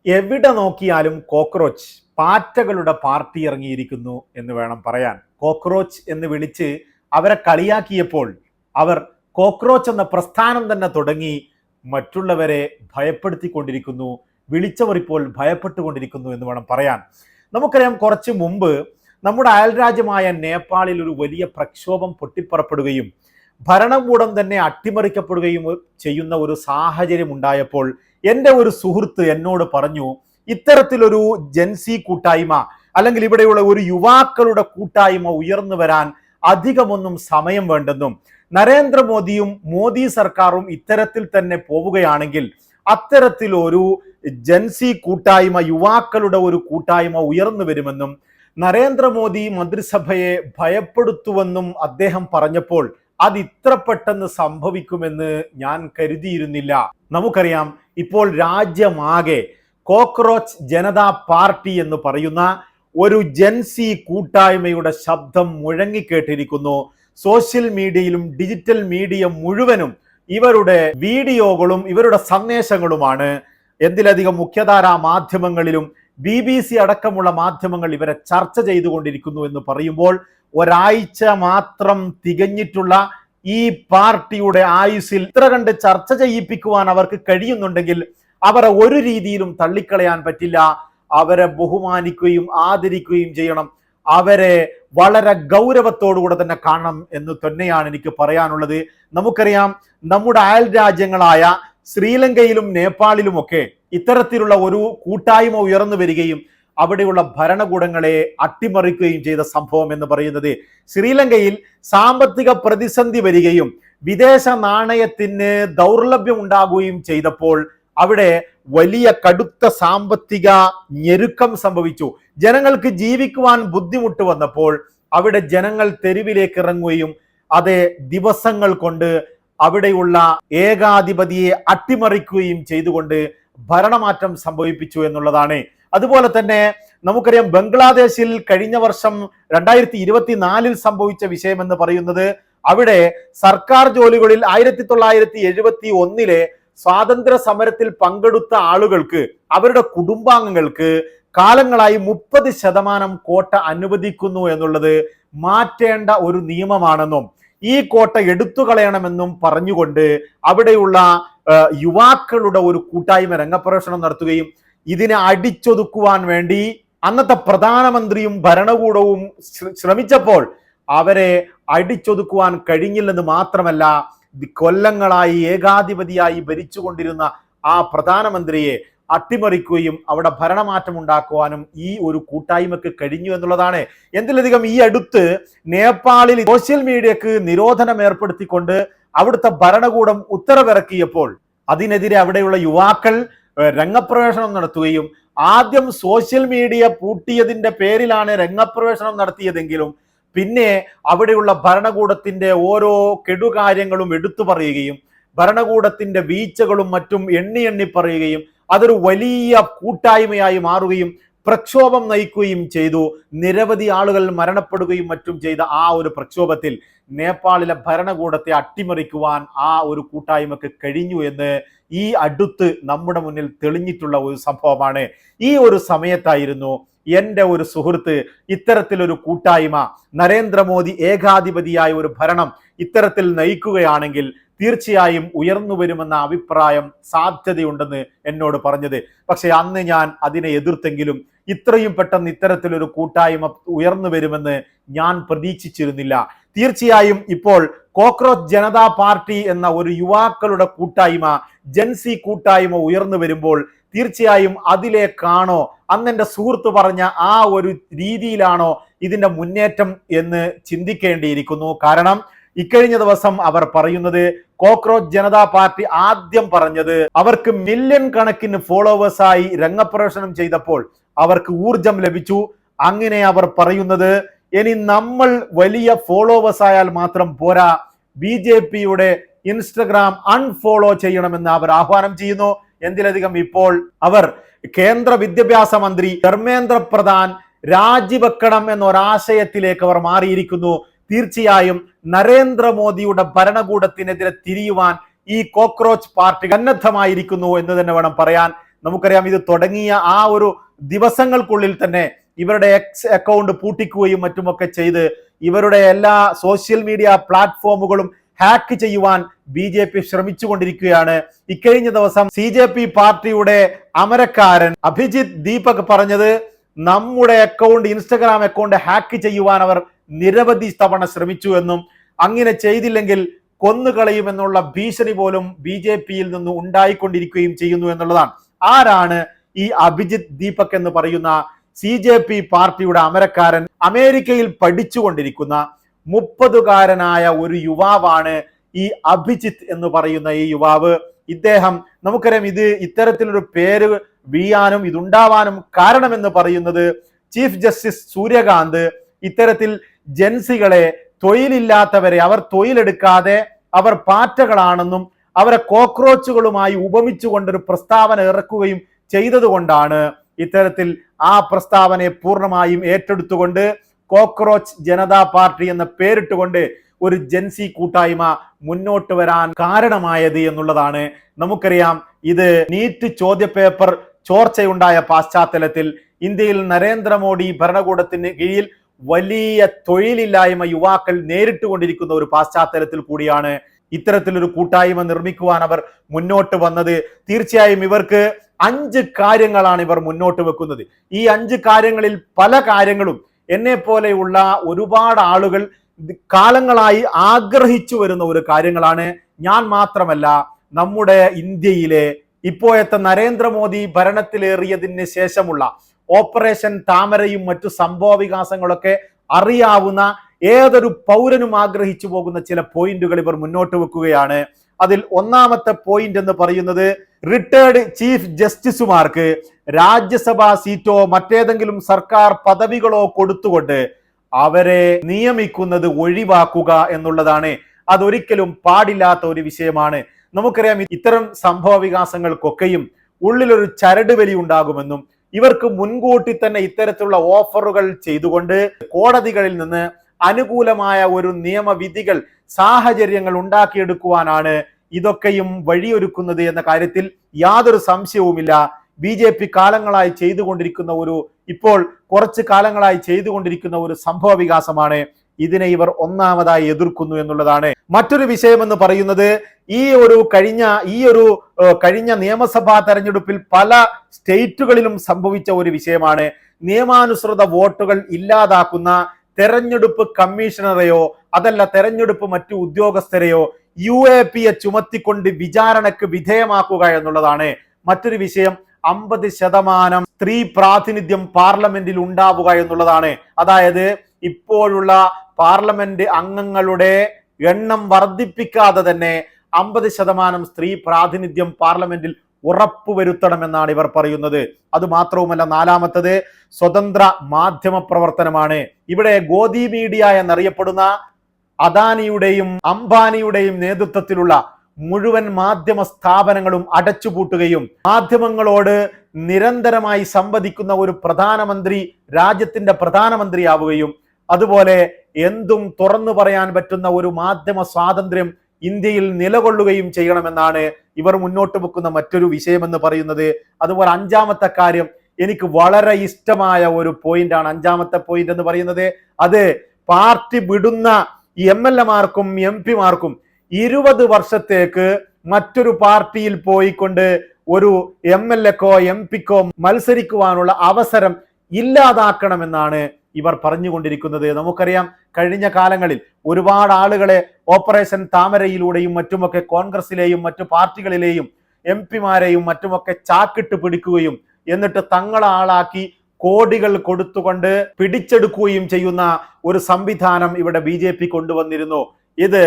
എവിടെ നോക്കിയാലും cockroach പാറ്റകളുടെ party ഇറങ്ങിയിരിക്കുന്നു എന്ന് വേണം പറയാൻ. കോക്രോച്ച് എന്ന് വിളിച്ച് അവരെ കളിയാക്കിയപ്പോൾ അവർ കോക്രോച്ച് എന്ന പ്രസ്ഥാനം തന്നെ തുടങ്ങി മറ്റുള്ളവരെ ഭയപ്പെടുത്തിക്കൊണ്ടിരിക്കുന്നു. വിളിച്ചവർ ഇപ്പോൾ ഭയപ്പെട്ടുകൊണ്ടിരിക്കുന്നു എന്ന് വേണം പറയാൻ. നമുക്കറിയാം, കുറച്ച് മുമ്പ് നമ്മുടെ അയൽരാജ്യമായ നേപ്പാളിൽ ഒരു വലിയ പ്രക്ഷോഭം പൊട്ടിപ്പുറപ്പെടുകയും ഭരണകൂടം തന്നെ അട്ടിമറിക്കപ്പെടുകയും ചെയ്യുന്ന ഒരു സാഹചര്യം ഉണ്ടായപ്പോൾ എൻ്റെ ഒരു സുഹൃത്ത് എന്നോട് പറഞ്ഞു, ഇത്തരത്തിലൊരു ജൻസി കൂട്ടായ്മ അല്ലെങ്കിൽ ഇവിടെയുള്ള ഒരു യുവാക്കളുടെ കൂട്ടായ്മ ഉയർന്നു വരാൻ അധികമൊന്നും സമയം വേണ്ടെന്നും നരേന്ദ്രമോദിയും മോദി സർക്കാരും ഇത്തരത്തിൽ തന്നെ പോവുകയാണെങ്കിൽ അത്തരത്തിലൊരു ജൻസി കൂട്ടായ്മ, യുവാക്കളുടെ ഒരു കൂട്ടായ്മ ഉയർന്നു വരുമെന്നും നരേന്ദ്രമോദി മന്ത്രിസഭയെ ഭയപ്പെടുത്തുവെന്നും അദ്ദേഹം പറഞ്ഞപ്പോൾ അത് ഇത്ര പെട്ടെന്ന് സംഭവിക്കുമെന്ന് ഞാൻ കരുതിയിരുന്നില്ല. നമുക്കറിയാം, ഇപ്പോൾ രാജ്യമാകെ കോക്രോച്ച് ജനതാ പാർട്ടി എന്ന് പറയുന്ന ഒരു ജൻസി കൂട്ടായ്മയുടെ ശബ്ദം മുഴങ്ങിക്കേട്ടിരിക്കുന്നു. സോഷ്യൽ മീഡിയയിലും ഡിജിറ്റൽ മീഡിയ മുഴുവനും ഇവരുടെ വീഡിയോകളും ഇവരുടെ സന്ദേശങ്ങളുമാണ്. എന്തിലധികം മുഖ്യധാരാ മാധ്യമങ്ങളിലും BBC അടക്കമുള്ള മാധ്യമങ്ങൾ ഇവരെ ചർച്ച ചെയ്തുകൊണ്ടിരിക്കുന്നു എന്ന് പറയുമ്പോൾ, ഒരാഴ്ച മാത്രം തികഞ്ഞിട്ടുള്ള ഈ പാർട്ടിയുടെ ആയുസ്സിൽ ഇത്ര കണ്ട് ചർച്ച ചെയ്യിപ്പിക്കുവാൻ അവർക്ക് കഴിയുന്നുണ്ടെങ്കിൽ അവരെ ഒരു രീതിയിലും തള്ളിക്കളയാൻ പറ്റില്ല. അവരെ ബഹുമാനിക്കുകയും ആദരിക്കുകയും ചെയ്യണം. അവരെ വളരെ ഗൗരവത്തോടുകൂടെ തന്നെ കാണണം എന്ന് തന്നെയാണ് എനിക്ക് പറയാനുള്ളത്. നമുക്കറിയാം, നമ്മുടെ അയൽ രാജ്യങ്ങളായ ശ്രീലങ്കയിലും നേപ്പാളിലുമൊക്കെ ഇത്തരത്തിലുള്ള ഒരു കൂട്ടായ്മ ഉയർന്നു വരികയും അവിടെയുള്ള ഭരണകൂടങ്ങളെ അട്ടിമറിക്കുകയും ചെയ്ത സംഭവം എന്ന് പറയുന്നത്, ശ്രീലങ്കയിൽ സാമ്പത്തിക പ്രതിസന്ധി വരികയും വിദേശ നാണയത്തിന് ദൗർലഭ്യം ഉണ്ടാകുകയും ചെയ്തപ്പോൾ അവിടെ വലിയ കടുത്ത സാമ്പത്തിക ഞെരുക്കം സംഭവിച്ചു. ജനങ്ങൾക്ക് ജീവിക്കുവാൻ ബുദ്ധിമുട്ട് വന്നപ്പോൾ അവിടെ ജനങ്ങൾ തെരുവിലേക്ക് ഇറങ്ങുകയും അതേ ദിവസങ്ങൾ കൊണ്ട് അവിടെയുള്ള ഏകാധിപതിയെ അട്ടിമറിക്കുകയും ചെയ്തുകൊണ്ട് ഭരണമാറ്റം സംഭവിപ്പിച്ചു എന്നുള്ളതാണ്. അതുപോലെ തന്നെ നമുക്കറിയാം, ബംഗ്ലാദേശിൽ കഴിഞ്ഞ വർഷം 2024 സംഭവിച്ച വിഷയം എന്ന് പറയുന്നത്, അവിടെ സർക്കാർ ജോലികളിൽ 1971 സ്വാതന്ത്ര്യ സമരത്തിൽ പങ്കെടുത്ത ആളുകൾക്ക്, അവരുടെ കുടുംബാംഗങ്ങൾക്ക് കാലങ്ങളായി 30% കോട്ട അനുവദിക്കുന്നു എന്നുള്ളത് മാറ്റേണ്ട ഒരു നിയമമാണെന്നും ഈ കോട്ട എടുത്തു കളയണമെന്നും പറഞ്ഞുകൊണ്ട് അവിടെയുള്ള യുവാക്കളുടെ ഒരു കൂട്ടായ്മ രംഗപ്രവേശനം നടത്തുകയും ഇതിനെ അടിച്ചൊതുക്കുവാൻ വേണ്ടി അന്നത്തെ പ്രധാനമന്ത്രിയും ഭരണകൂടവും ശ്രമിച്ചപ്പോൾ അവരെ അടിച്ചൊതുക്കുവാൻ കഴിഞ്ഞില്ലെന്ന് മാത്രമല്ല, കൊല്ലങ്ങളായി ഏകാധിപതിയായി ഭരിച്ചുകൊണ്ടിരുന്ന ആ പ്രധാനമന്ത്രിയെ അട്ടിമറിക്കുകയും അവിടെ ഭരണമാറ്റം ഉണ്ടാക്കുവാനും ഈ ഒരു കൂട്ടായ്മക്ക് കഴിഞ്ഞു എന്നുള്ളതാണ്. എന്തിലധികം ഈ അടുത്ത് നേപ്പാളിൽ സോഷ്യൽ മീഡിയക്ക് നിരോധനം ഏർപ്പെടുത്തിക്കൊണ്ട് അവിടുത്തെ ഭരണകൂടം ഉത്തരവിറക്കിയപ്പോൾ അതിനെതിരെ അവിടെയുള്ള യുവാക്കൾ രംഗപ്രവേശനം നടത്തുകയും, ആദ്യം സോഷ്യൽ മീഡിയ പൂട്ടിയതിന്റെ പേരിലാണ് രംഗപ്രവേശനം നടത്തിയതെങ്കിലും പിന്നെ അവിടെയുള്ള ഭരണകൂടത്തിന്റെ ഓരോ കെടുകാര്യങ്ങളും എടുത്തു പറയുകയും ഭരണകൂടത്തിന്റെ വീഴ്ചകളും മറ്റും എണ്ണി പറയുകയും അതൊരു വലിയ കൂട്ടായ്മയായി മാറുകയും പ്രക്ഷോഭം നയിക്കുകയും ചെയ്തു. നിരവധി ആളുകൾ മരണപ്പെടുകയും മറ്റും ചെയ്ത ആ ഒരു പ്രക്ഷോഭത്തിൽ നേപ്പാളിലെ ഭരണകൂടത്തെ അട്ടിമറിക്കുവാൻ ആ ഒരു കൂട്ടായ്മക്ക് കഴിഞ്ഞു എന്ന് ഈ അടുത്ത് നമ്മുടെ മുന്നിൽ തെളിഞ്ഞിട്ടുള്ള ഒരു സംഭവമാണ്. ഈ ഒരു സമയത്തായിരുന്നു എൻ്റെ ഒരു സുഹൃത്ത് ഇത്തരത്തിലൊരു കൂട്ടായ്മ, നരേന്ദ്രമോദി ഏകാധിപതിയായ ഒരു ഭരണം ഇത്തരത്തിൽ നയിക്കുകയാണെങ്കിൽ തീർച്ചയായും ഉയർന്നു വരുമെന്ന അഭിപ്രായം സാധ്യതയുണ്ടെന്ന് എന്നോട് പറഞ്ഞത്. പക്ഷെ അന്ന് ഞാൻ അതിനെ എതിർത്തെങ്കിലും ഇത്രയും പെട്ടെന്ന് ഇത്തരത്തിലൊരു കൂട്ടായ്മ ഉയർന്നു വരുമെന്ന് ഞാൻ പ്രതീക്ഷിച്ചിരുന്നില്ല. തീർച്ചയായും ഇപ്പോൾ കോക്രോച്ച് ജനതാ പാർട്ടി എന്ന ഒരു യുവാക്കളുടെ കൂട്ടായ്മ, ജൻസി കൂട്ടായ്മ ഉയർന്നു വരുമ്പോൾ തീർച്ചയായും അതിലേക്കാണോ, അന്ന് എൻ്റെ സുഹൃത്ത് പറഞ്ഞ ആ ഒരു രീതിയിലാണോ ഇതിന്റെ മുന്നേറ്റം എന്ന് ചിന്തിക്കേണ്ടിയിരിക്കുന്നു. കാരണം ഇക്കഴിഞ്ഞ ദിവസം അവർ പറയുന്നത്, കോക്രോച്ച് ജനതാ പാർട്ടി ആദ്യം പറഞ്ഞത് അവർക്ക് മില്യൺ കണക്കിന് ഫോളോവേഴ്സായി രംഗപ്രവേശനം ചെയ്തപ്പോൾ അവർക്ക് ഊർജം ലഭിച്ചു. അങ്ങനെ അവർ പറയുന്നത്, ഇനി നമ്മൾ വലിയ ഫോളോവേഴ്സ് ആയാൽ മാത്രം പോരാ, BJPയുടെ ഇൻസ്റ്റഗ്രാം അൺഫോളോ ചെയ്യണമെന്ന് അവർ ആഹ്വാനം ചെയ്യുന്നു. എന്തിലധികം ഇപ്പോൾ അവർ കേന്ദ്ര വിദ്യാഭ്യാസ മന്ത്രി ധർമ്മേന്ദ്ര പ്രധാൻ രാജിവെക്കണം എന്നൊരാശയത്തിലേക്ക് അവർ മാറിയിരിക്കുന്നു. തീർച്ചയായും നരേന്ദ്രമോദിയുടെ ഭരണകൂടത്തിനെതിരെ തിരിയുവാൻ ഈ കോക്രോച്ച് പാർട്ടി സന്നദ്ധമായിരിക്കുന്നു എന്ന് തന്നെ വേണം പറയാൻ. നമുക്കറിയാം ഇത് തുടങ്ങിയ ആ ഒരു ദിവസങ്ങൾക്കുള്ളിൽ തന്നെ ഇവരുടെ എക്സ് അക്കൗണ്ട് പൂട്ടിക്കുകയും മറ്റുമൊക്കെ ചെയ്ത് ഇവരുടെ എല്ലാ സോഷ്യൽ മീഡിയ പ്ലാറ്റ്ഫോമുകളും ഹാക്ക് ചെയ്യുവാൻ BJP ശ്രമിച്ചുകൊണ്ടിരിക്കുകയാണ്. ഇക്കഴിഞ്ഞ ദിവസം CJP പാർട്ടിയുടെ അമരക്കാരൻ അഭിജിത്ത് ദീപക് പറഞ്ഞത് നമ്മുടെ അക്കൗണ്ട്, ഇൻസ്റ്റഗ്രാം അക്കൗണ്ട് ഹാക്ക് ചെയ്യുവാൻ അവർ നിരവധി തവണ ശ്രമിച്ചു എന്നും അങ്ങനെ ചെയ്തില്ലെങ്കിൽ കൊന്നുകളയുമെന്നുള്ള ഭീഷണി പോലും BJPയിൽ നിന്ന് ഉണ്ടായിക്കൊണ്ടിരിക്കുകയും ചെയ്യുന്നു എന്നുള്ളതാണ്. ആരാണ് ഈ അഭിജിത്ത് ദീപക് എന്ന് പറയുന്ന CJP പാർട്ടിയുടെ അമരക്കാരൻ? അമേരിക്കയിൽ പഠിച്ചുകൊണ്ടിരിക്കുന്ന 30-കാരനായ ഒരു യുവാവാണ് ഈ അഭിജിത്ത് എന്ന് പറയുന്ന ഈ യുവാവ്. ഇദ്ദേഹം, നമുക്കറിയാം ഇത് ഇത്തരത്തിലൊരു പേര് വീഴാനും ഇതുണ്ടാവാനും കാരണമെന്ന് പറയുന്നത് ചീഫ് ജസ്റ്റിസ് സൂര്യകാന്ത് ഇത്തരത്തിൽ ജൻസികളെ, തൊഴിലില്ലാത്തവരെ, അവർ തൊഴിലെടുക്കാതെ അവർ പാറ്റകളാണെന്നും അവരെ കോക്രോച്ചുകളുമായി ഉപമിച്ചുകൊണ്ടൊരു പ്രസ്താവന ഇറക്കുകയും ചെയ്തതുകൊണ്ടാണ് ഇത്തരത്തിൽ ആ പ്രസ്താവനയെ പൂർണ്ണമായും ഏറ്റെടുത്തുകൊണ്ട് കോക്രോച്ച് ജനതാ പാർട്ടി എന്ന പേരിട്ടുകൊണ്ട് ഒരു ജൻസി കൂട്ടായ്മ മുന്നോട്ട് വരാൻ കാരണമായത് എന്നുള്ളതാണ്. നമുക്കറിയാം ഇത് നീറ്റ് ചോദ്യപേപ്പർ ചോർച്ചയുണ്ടായ പശ്ചാത്തലത്തിൽ ഇന്ത്യയിൽ നരേന്ദ്രമോദി ഭരണകൂടത്തിന് കീഴിൽ വലിയ തൊഴിലില്ലായ്മ യുവാക്കൾ നേരിട്ടുകൊണ്ടിരിക്കുന്ന ഒരു പശ്ചാത്തലത്തിൽ കൂടിയാണ് ഇത്തരത്തിലൊരു കൂട്ടായ്മ നിർമ്മിക്കുവാൻ അവർ മുന്നോട്ട് വന്നത്. തീർച്ചയായും ഇവർക്ക് 5 കാര്യങ്ങളാണ് ഇവർ മുന്നോട്ട് വെക്കുന്നത്. ഈ 5 കാര്യങ്ങളിൽ പല കാര്യങ്ങളും എന്നെ പോലെയുള്ള ഒരുപാട് ആളുകൾ കാലങ്ങളായി ആഗ്രഹിച്ചു വരുന്ന ഒരു കാര്യങ്ങളാണ്. ഞാൻ മാത്രമല്ല, നമ്മുടെ ഇന്ത്യയിലെ ഇപ്പോഴത്തെ നരേന്ദ്രമോദി ഭരണത്തിലേറിയതിന് ശേഷമുള്ള ഓപ്പറേഷൻ താമരയും മറ്റു സംഭവ വികാസങ്ങളൊക്കെ അറിയാവുന്ന ഏതൊരു പൗരനും ആഗ്രഹിച്ചു പോകുന്ന ചില പോയിന്റുകൾ ഇവർ മുന്നോട്ട് വെക്കുകയാണ്. അതിൽ ഒന്നാമത്തെ പോയിന്റ് എന്ന് പറയുന്നത് റിട്ടയർഡ് ചീഫ് ജസ്റ്റിസുമാർക്ക് രാജ്യസഭാ സീറ്റോ മറ്റേതെങ്കിലും സർക്കാർ പദവികളോ കൊടുത്തുകൊണ്ട് അവരെ നിയമിക്കുന്നത് ഒഴിവാക്കുക എന്നുള്ളതാണ്. അതൊരിക്കലും പാടില്ലാത്ത ഒരു വിഷയമാണ്. നമുക്കറിയാം ഇത്തരം സംഭവ വികാസങ്ങൾക്കൊക്കെയും ഉള്ളിലൊരു ചരടുവലി ഉണ്ടാകുമെന്നും ഇവർക്ക് മുൻകൂട്ടി തന്നെ ഇത്തരത്തിലുള്ള ഓഫറുകൾ ചെയ്തുകൊണ്ട് കോടതികളിൽ നിന്ന് അനുകൂലമായ ഒരു നിയമവിധികൾ, സാഹചര്യങ്ങൾ ഉണ്ടാക്കിയെടുക്കുവാനാണ് ഇതൊക്കെയും വഴിയൊരുക്കുന്നത് എന്ന കാര്യത്തിൽ യാതൊരു സംശയവുമില്ല. BJP കാലങ്ങളായി ചെയ്തുകൊണ്ടിരിക്കുന്ന ഇപ്പോൾ കുറച്ച് കാലങ്ങളായി ചെയ്തുകൊണ്ടിരിക്കുന്ന ഒരു സംഭവ വികാസമാണ്. ഇതിനെ ഇവർ ഒന്നാമതായി എതിർക്കുന്നു എന്നുള്ളതാണ്. മറ്റൊരു വിഷയം എന്ന് പറയുന്നത് ഈ ഒരു കഴിഞ്ഞ നിയമസഭാ തെരഞ്ഞെടുപ്പിൽ പല സ്റ്റേറ്റുകളിലും സംഭവിച്ച ഒരു വിഷയമാണ്. നിയമാനുസൃത വോട്ടുകൾ ഇല്ലാതാക്കുന്ന തെരഞ്ഞെടുപ്പ് കമ്മീഷണറെയോ അതല്ല തെരഞ്ഞെടുപ്പ് മറ്റു ഉദ്യോഗസ്ഥരെയോ UAP ചുമത്തിക്കൊണ്ട് വിചാരണക്ക് വിധേയമാക്കുക എന്നുള്ളതാണ് മറ്റൊരു വിഷയം. 50% സ്ത്രീ പ്രാതിനിധ്യം പാർലമെന്റിൽ ഉണ്ടാവുക എന്നുള്ളതാണ്. അതായത് ഇപ്പോഴുള്ള പാർലമെന്റ് അംഗങ്ങളുടെ എണ്ണം വർദ്ധിപ്പിക്കാതെ തന്നെ 50% സ്ത്രീ പ്രാതിനിധ്യം പാർലമെന്റിൽ ഉറപ്പുവരുത്തണമെന്നാണ് ഇവർ പറയുന്നത്. അത് മാത്രവുമല്ല, നാലാമത്തത് സ്വതന്ത്ര മാധ്യമ പ്രവർത്തനമാണ്. ഇവിടെ ഗോദി മീഡിയ എന്നറിയപ്പെടുന്ന അദാനിയുടെയും അംബാനിയുടെയും നേതൃത്വത്തിലുള്ള മുഴുവൻ മാധ്യമ സ്ഥാപനങ്ങളും അടച്ചുപൂട്ടുകയും മാധ്യമങ്ങളോട് നിരന്തരമായി സംവദിക്കുന്ന ഒരു പ്രധാനമന്ത്രി രാജ്യത്തിന്റെ പ്രധാനമന്ത്രിയാവുകയും അതുപോലെ എന്തും തുറന്നു പറയാൻ പറ്റുന്ന ഒരു മാധ്യമ സ്വാതന്ത്ര്യം ഇന്ത്യയിൽ നിലകൊള്ളുകയും ചെയ്യണമെന്നാണ് ഇവർ മുന്നോട്ട് വെക്കുന്ന മറ്റൊരു വിഷയമെന്ന് പറയുന്നത്. അതുപോലെ അഞ്ചാമത്തെ കാര്യം എനിക്ക് വളരെ ഇഷ്ടമായ ഒരു പോയിന്റാണ്. അഞ്ചാമത്തെ പോയിന്റ് എന്ന് പറയുന്നത് അത് പാർട്ടി വിടുന്ന MLA-മാർക്കും MP-മാർക്കും 20 വർഷത്തേക്ക് മറ്റൊരു പാർട്ടിയിൽ പോയിക്കൊണ്ട് ഒരു MLA-ക്കോ MP-ക്കോ മത്സരിക്കുവാനുള്ള അവസരം ഇല്ലാതാക്കണമെന്നാണ് ഇവർ പറഞ്ഞുകൊണ്ടിരിക്കുന്നത്. നമുക്കറിയാം കഴിഞ്ഞ കാലങ്ങളിൽ ഒരുപാട് ആളുകളെ ഓപ്പറേഷൻ താമരയിലൂടെയും മറ്റുമൊക്കെ കോൺഗ്രസിലെയും മറ്റു പാർട്ടികളിലെയും MP-മാരെയും മറ്റുമൊക്കെ ചാക്കിട്ട് പിടിക്കുകയും എന്നിട്ട് തങ്ങളെ ആളാക്കി കോടികൾ കൊടുത്തുകൊണ്ട് പിടിച്ചെടുക്കുകയും ചെയ്യുന്ന ഒരു സംവിധാനം ഇവിടെ BJP കൊണ്ടുവന്നിരുന്നു. ഇത്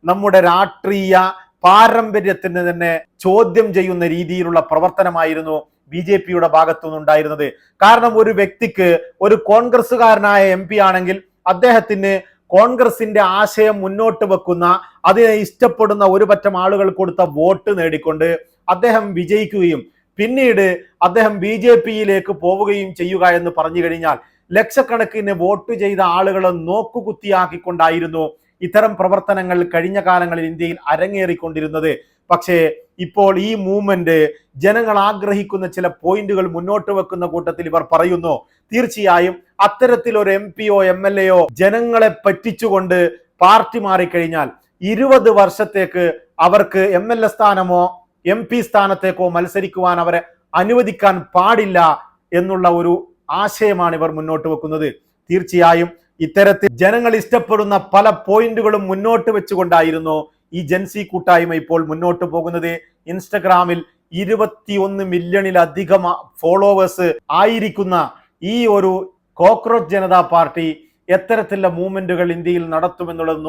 നമ്മുടെ രാഷ്ട്രീയ പാരമ്പര്യത്തിന് തന്നെ ചോദ്യം ചെയ്യുന്ന രീതിയിലുള്ള പ്രവർത്തനമായിരുന്നു BJP-യുടെ ഭാഗത്തുനിന്നുണ്ടായിരുന്നത്. കാരണം ഒരു വ്യക്തിക്ക്, ഒരു കോൺഗ്രസ്സുകാരനായ MP ആണെങ്കിൽ അദ്ദേഹത്തിന് കോൺഗ്രസിന്റെ ആശയം മുന്നോട്ട് വെക്കുന്ന, അതിനെ ഇഷ്ടപ്പെടുന്ന ഒരു പറ്റം ആളുകൾ കൊടുത്ത വോട്ട് നേടിക്കൊണ്ട് അദ്ദേഹം വിജയിക്കുകയും പിന്നീട് അദ്ദേഹം BJP-യിലേക്ക് പോവുകയും ചെയ്യുക എന്ന് പറഞ്ഞു കഴിഞ്ഞാൽ ലക്ഷക്കണക്കിന് വോട്ട് ചെയ്ത ആളുകളെ നോക്കുകുത്തിയാക്കിക്കൊണ്ടായിരുന്നു ഇത്തരം പ്രവർത്തനങ്ങൾ കഴിഞ്ഞ കാലങ്ങളിൽ ഇന്ത്യയിൽ അരങ്ങേറിക്കൊണ്ടിരുന്നത്. പക്ഷേ ഇപ്പോൾ ഈ മൂവ്മെന്റ് ജനങ്ങൾ ആഗ്രഹിക്കുന്ന ചില പോയിന്റുകൾ മുന്നോട്ട് വെക്കുന്ന കൂട്ടത്തിൽ ഇവർ പറയുന്നു, തീർച്ചയായും അത്തരത്തിലൊരു MP-യോ MLA-യോ ജനങ്ങളെ പറ്റിച്ചുകൊണ്ട് പാർട്ടി മാറിക്കഴിഞ്ഞാൽ 20 വർഷത്തേക്ക് അവർക്ക് MLA സ്ഥാനമോ MP സ്ഥാനത്തേക്കോ മത്സരിക്കുവാൻ അവരെ അനുവദിക്കാൻ പാടില്ല എന്നുള്ള ഒരു ആശയമാണ് ഇവർ മുന്നോട്ട് വെക്കുന്നത്. തീർച്ചയായും ഇത്തരത്തിൽ ജനങ്ങൾ ഇഷ്ടപ്പെടുന്ന പല പോയിന്റുകളും മുന്നോട്ട് വെച്ചുകൊണ്ടായിരുന്നു ഈ ജൻസി കൂട്ടായ്മ ഇപ്പോൾ മുന്നോട്ട് പോകുന്നത്. ഇൻസ്റ്റഗ്രാമിൽ 21 മില്യണിലധികം ഫോളോവേഴ്സ് ആയിരിക്കുന്ന ഈ ഒരു കോക്രോച്ച് ജനതാ പാർട്ടി എത്തരത്തിലുള്ള മൂവ്മെന്റുകൾ ഇന്ത്യയിൽ നടത്തുമെന്നുള്ളത്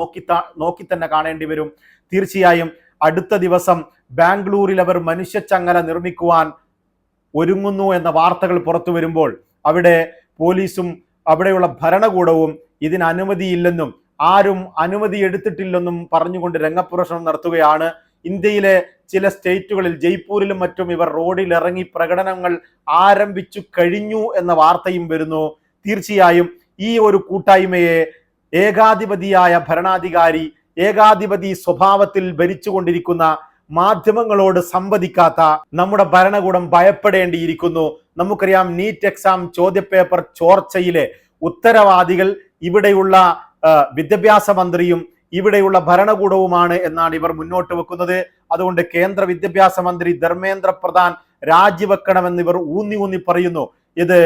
നോക്കി തന്നെ കാണേണ്ടി വരും. തീർച്ചയായും അടുത്ത ദിവസം ബാംഗ്ലൂരിൽ അവർ മനുഷ്യച്ചങ്ങല നിർമ്മിക്കുവാൻ ഒരുങ്ങുന്നു എന്ന വാർത്തകൾ പുറത്തു വരുമ്പോൾ അവിടെ പോലീസും അവിടെയുള്ള ഭരണകൂടവും ഇതിന് അനുമതിയില്ലെന്നും ആരും അനുമതി എടുത്തിട്ടില്ലെന്നും പറഞ്ഞുകൊണ്ട് രംഗപ്രവേശനം നടത്തുകയാണ്. ഇന്ത്യയിലെ ചില സ്റ്റേറ്റുകളിൽ ജയ്പൂരിലും മറ്റും ഇവർ റോഡിൽ ഇറങ്ങി പ്രകടനങ്ങൾ ആരംഭിച്ചു കഴിഞ്ഞു എന്ന വാർത്തയും വരുന്നു. തീർച്ചയായും ഈ ഒരു കൂട്ടായ്മയെ ഏകാധിപതിയായ ഭരണാധികാരി, ഏകാധിപതി സ്വഭാവത്തിൽ ഭരിച്ചുകൊണ്ടിരിക്കുന്ന മാധ്യമങ്ങളോട് സംവദിക്കാത്ത നമ്മുടെ ഭരണകൂടം ഭയപ്പെടേണ്ടിയിരിക്കുന്നു. നമുക്കറിയാം, നീറ്റ് എക്സാം ചോദ്യപേപ്പർ ചോർച്ചയിലെ ഉത്തരവാദികൾ ഇവിടെയുള്ള വിദ്യാഭ്യാസ മന്ത്രിയും ഇവിടെയുള്ള ഭരണകൂടവുമാണ് എന്നാണ് ഇവർ മുന്നോട്ട് വെക്കുന്നത്. അതുകൊണ്ട് കേന്ദ്ര വിദ്യാഭ്യാസ മന്ത്രി ധർമ്മേന്ദ്ര പ്രധാൻ രാജിവെക്കണമെന്ന് ഇവർ ഊന്നി പറയുന്നു. ഇത്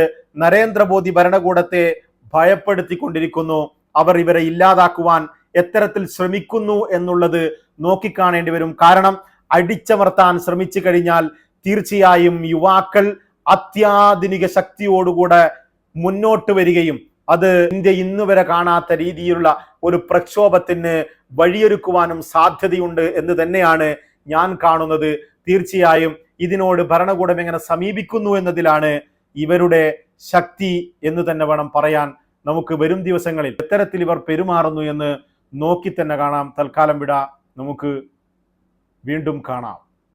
നരേന്ദ്രമോദി ഭരണകൂടത്തെ ഭയപ്പെടുത്തിക്കൊണ്ടിരിക്കുന്നു. അവർ ഇവരെ ഇല്ലാതാക്കുവാൻ എത്തരത്തിൽ ശ്രമിക്കുന്നു എന്നുള്ളത് നോക്കിക്കാണേണ്ടി വരും. കാരണം അടിച്ചമർത്താൻ ശ്രമിച്ചു കഴിഞ്ഞാൽ തീർച്ചയായും യുവാക്കൾ അത്യാധുനിക ശക്തിയോടുകൂടെ മുന്നോട്ട് വരികയും അത് ഇന്ത്യ ഇന്ന് വരെ കാണാത്ത രീതിയിലുള്ള ഒരു പ്രക്ഷോഭത്തിന് വഴിയൊരുക്കുവാനും സാധ്യതയുണ്ട് എന്ന് തന്നെയാണ് ഞാൻ കാണുന്നത്. തീർച്ചയായും ഇതിനോട് ഭരണകൂടം എങ്ങനെ സമീപിക്കുന്നു എന്നതിലാണ് ഇവരുടെ ശക്തി എന്ന് തന്നെ വേണം പറയാൻ. നമുക്ക് വരും ദിവസങ്ങളിൽ എത്തരത്തിൽ ഇവർ പെരുമാറുന്നു എന്ന് നോക്കി തന്നെ കാണാം. തൽക്കാലം വിട, നമുക്ക് വീണ്ടും കാണാം.